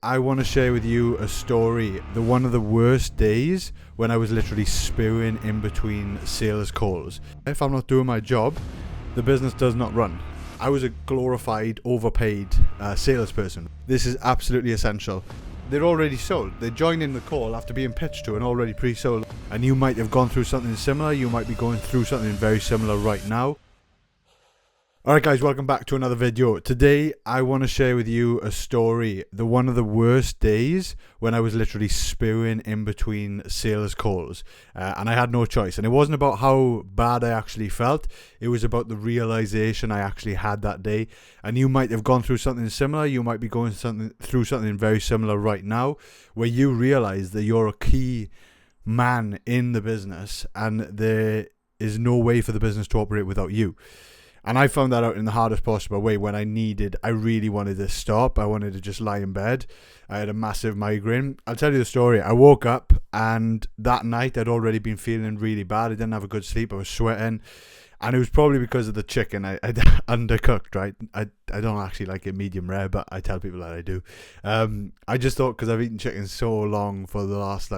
I want to share with you a story, one of the worst days when I was literally spewing in between sales calls. If I'm not doing my job, the business does not run. I was a glorified, overpaid salesperson. This is absolutely essential. They're already sold. They join in the call after being pitched to and already pre-sold. And you might have gone through something similar. You might be going through something very similar right now. Alright guys, welcome back to another video. Today I want to share with you a story, one of the worst days when I was literally spewing in between sales calls, and I had no choice. And it wasn't about how bad I actually felt, it was about the realization I actually had that day. And you might have gone through something similar, you might be going through something very similar right now, where you realize that you're a key man in the business and there is no way for the business to operate without you. And I found that out in the hardest possible way when I really wanted to stop. I wanted to just lie in bed. I had a massive migraine. I'll tell you the story. I woke up and that night I'd already been feeling really bad. I didn't have a good sleep. I was sweating. And it was probably because of the chicken. I'd undercooked, right? I don't actually like it medium rare, but I tell people that I do. I just thought, because I've eaten chicken so long for the last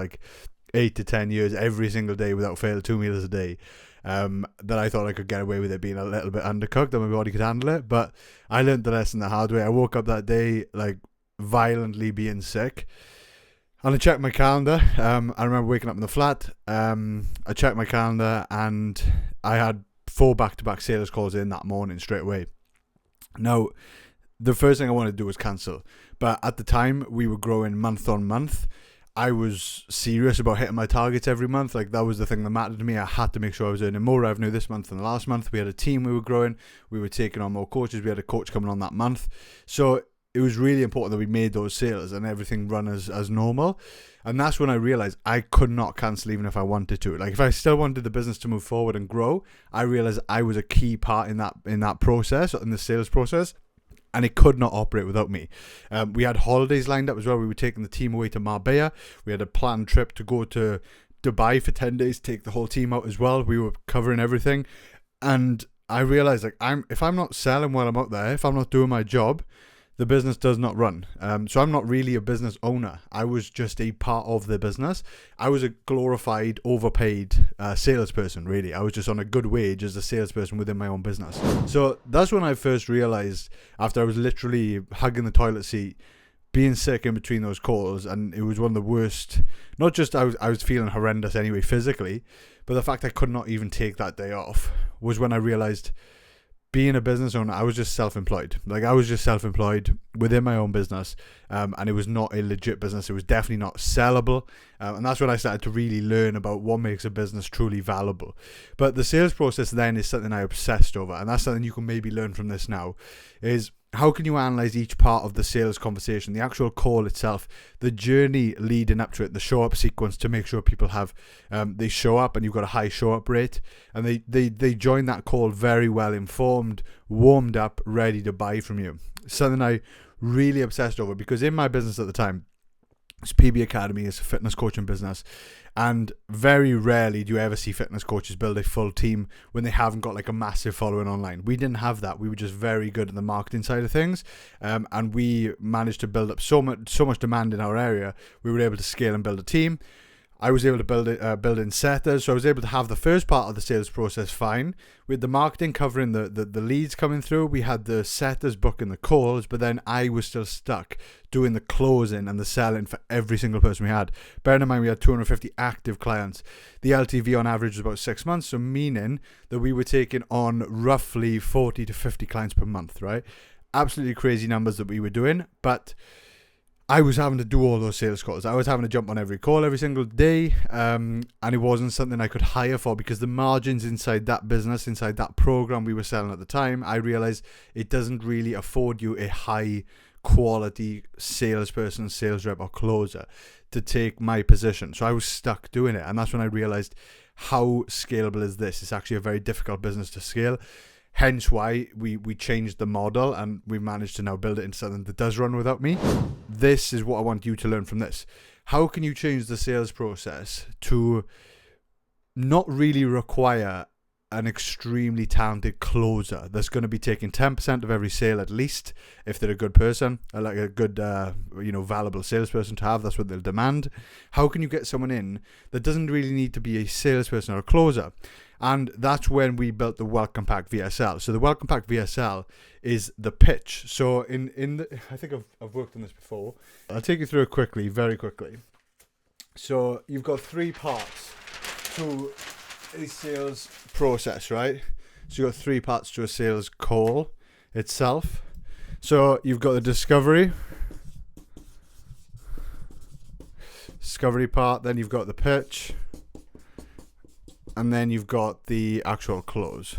8 to 10 years, every single day without fail, 2 meals a day, that I thought I could get away with it being a little bit undercooked and my body could handle it. But I learned the lesson the hard way. I woke up that day violently being sick, and I checked my calendar. I remember waking up in the flat. I checked my calendar and I had 4 back-to-back sales calls in that morning straight away. Now, the first thing I wanted to do was cancel, but at the time we were growing month on month. I was serious about hitting my targets every month. That was the thing that mattered to me. I had to make sure I was earning more revenue this month than the last month. We had a team, we were growing, we were taking on more coaches. We had a coach coming on that month. So it was really important that we made those sales and everything run as normal. And that's when I realized I could not cancel even if I wanted to. If I still wanted the business to move forward and grow, I realized I was a key part in that process, in the sales process. And it could not operate without me. We had holidays lined up as well. We were taking the team away to Marbella. We had a planned trip to go to Dubai for 10 days, take the whole team out as well. We were covering everything. And I realized if I'm not selling while I'm out there, if I'm not doing my job, the business does not run. So I'm not really a business owner. I was just a part of the business. I was a glorified, overpaid salesperson, really. I was just on a good wage as a salesperson within my own business. So that's when I first realized, after I was literally hugging the toilet seat, being sick in between those calls, and it was one of the worst. Not just I was feeling horrendous anyway physically, but the fact I could not even take that day off was when I realized, being a business owner, I was just self-employed. I was just self-employed within my own business, and it was not a legit business. It was definitely not sellable, and that's when I started to really learn about what makes a business truly valuable. But the sales process then is something I obsessed over, and that's something you can maybe learn from this now, is how can you analyze each part of the sales conversation, the actual call itself, the journey leading up to it, the show up sequence, to make sure people have, they show up and you've got a high show up rate, and they join that call very well informed, warmed up, ready to buy from you. Something I really obsessed over, because in my business at the time, it's PB Academy, it's a fitness coaching business, and very rarely do you ever see fitness coaches build a full team when they haven't got a massive following online. We didn't have that. We were just very good at the marketing side of things, and we managed to build up so much demand in our area. We were able to scale and build a team. I was able to build in setters, so I was able to have the first part of the sales process fine, with the marketing covering the leads coming through. We had the setters booking the calls, but then I was still stuck doing the closing and the selling for every single person we had. Bearing in mind we had 250 active clients. The LTV on average was about 6 months, so meaning that we were taking on roughly 40 to 50 clients per month, right? Absolutely crazy numbers that we were doing, but I was having to do all those sales calls. I was having to jump on every call every single day, and it wasn't something I could hire for, because the margins inside that business, inside that program we were selling at the time, I realized it doesn't really afford you a high quality salesperson, sales rep or closer to take my position. So I was stuck doing it, and that's when I realized how scalable is this. It's actually a very difficult business to scale. Hence why we changed the model, and we managed to now build it into something that does run without me. This is what I want you to learn from this. How can you change the sales process to not really require an extremely talented closer that's going to be taking 10% of every sale at least, if they're a good person, like a good, valuable salesperson to have. That's what they'll demand. How can you get someone in that doesn't really need to be a salesperson or a closer? And that's when we built the Welcome Pack VSL. So the Welcome Pack VSL is the pitch. So I think I've worked on this before. I'll take you through it quickly, very quickly. So you've got 3 parts to a sales process, right? So you've got 3 parts to a sales call itself. So you've got the discovery part, then you've got the pitch, and then you've got the actual close.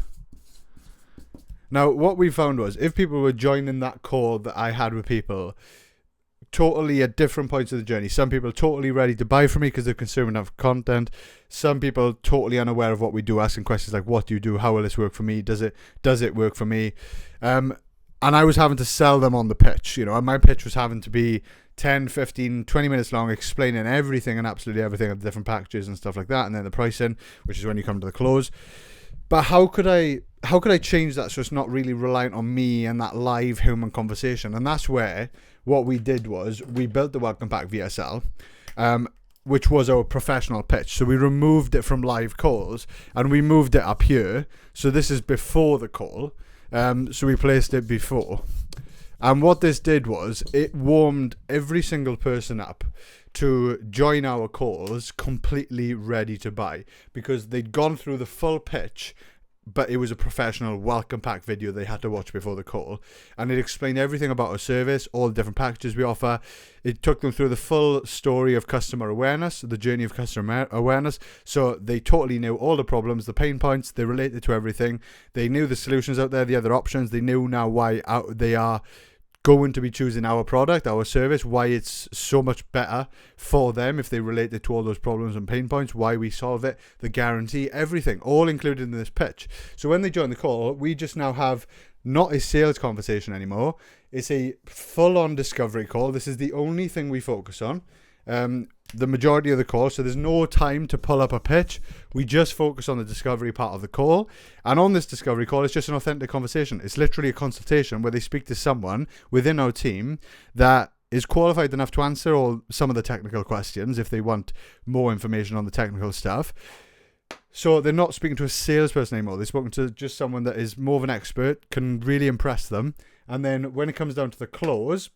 Now, what we found was, if people were joining that call that I had with people, totally at different points of the journey. Some people totally ready to buy from me because they're consuming enough content. Some people totally unaware of what we do, asking questions like, what do you do? How will this work for me? Does it work for me? And I was having to sell them on the pitch, and my pitch was having to be 10, 15, 20 minutes long, explaining everything and absolutely everything of the different packages and stuff like that, and then the pricing, which is when you come to the close. But how could I change that so it's not really reliant on me and that live human conversation? And that's where what we did was we built the Welcome Pack VSL, which was our professional pitch. So we removed it from live calls and we moved it up here. So this is before the call. So we placed it before. And what this did was it warmed every single person up to join our calls completely ready to buy, because they'd gone through the full pitch, but it was a professional Welcome Pack video they had to watch before the call, and it explained everything about our service, all the different packages we offer. It took them through the full story of customer awareness, the journey of customer awareness, so they totally knew all the problems, the pain points, they related to everything, they knew the solutions out there, the other options, they knew now why they are going to be choosing our product, our service, why it's so much better for them if they relate it to all those problems and pain points, why we solve it, the guarantee, everything, all included in this pitch. So when they join the call, we just now have not a sales conversation anymore. It's a full-on discovery call. This is the only thing we focus on. The majority of the call, so there's no time to pull up a pitch. We just focus on the discovery part of the call, and on this discovery call, it's just an authentic conversation. It's literally a consultation where they speak to someone within our team that is qualified enough to answer all some of the technical questions if they want more information on the technical stuff. So they're not speaking to a salesperson anymore. They're speaking to just someone that is more of an expert, can really impress them, and then when it comes down to the close,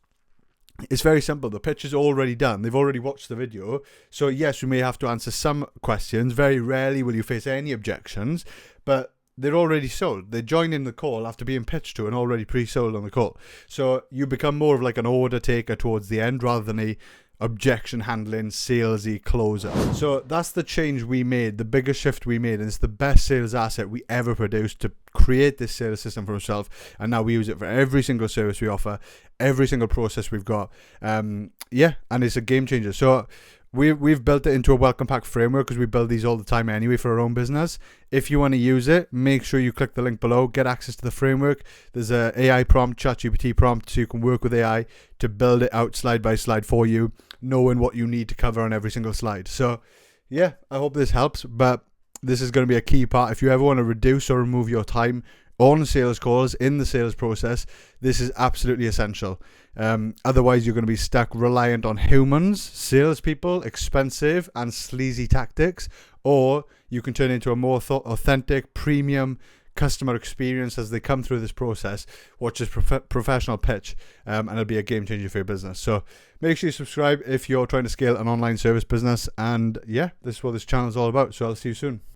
it's very simple. The pitch is already done. They've already watched the video. So yes, we may have to answer some questions. Very rarely will you face any objections, but they're already sold. They join in the call after being pitched to and already pre-sold on the call. So you become more of like an order taker towards the end rather than a objection handling, salesy closer. So that's the change we made, the biggest shift we made, and it's the best sales asset we ever produced to create this sales system for ourselves. And now we use it for every single service we offer, every single process we've got. And it's a game changer. So we've built it into a Welcome Pack framework because we build these all the time anyway for our own business. If you want to use it, make sure you click the link below, get access to the framework. There's a AI prompt, ChatGPT prompt, so you can work with AI to build it out slide by slide for you, knowing what you need to cover on every single slide. So yeah, I hope this helps, but this is going to be a key part. If you ever want to reduce or remove your time on sales calls in the sales process, this is absolutely essential. Otherwise, you're going to be stuck reliant on humans, salespeople, expensive and sleazy tactics, or you can turn into a more authentic, premium customer experience as they come through this process, which is professional pitch, and it'll be a game changer for your business. So make sure you subscribe if you're trying to scale an online service business. And yeah, this is what this channel is all about. So I'll see you soon.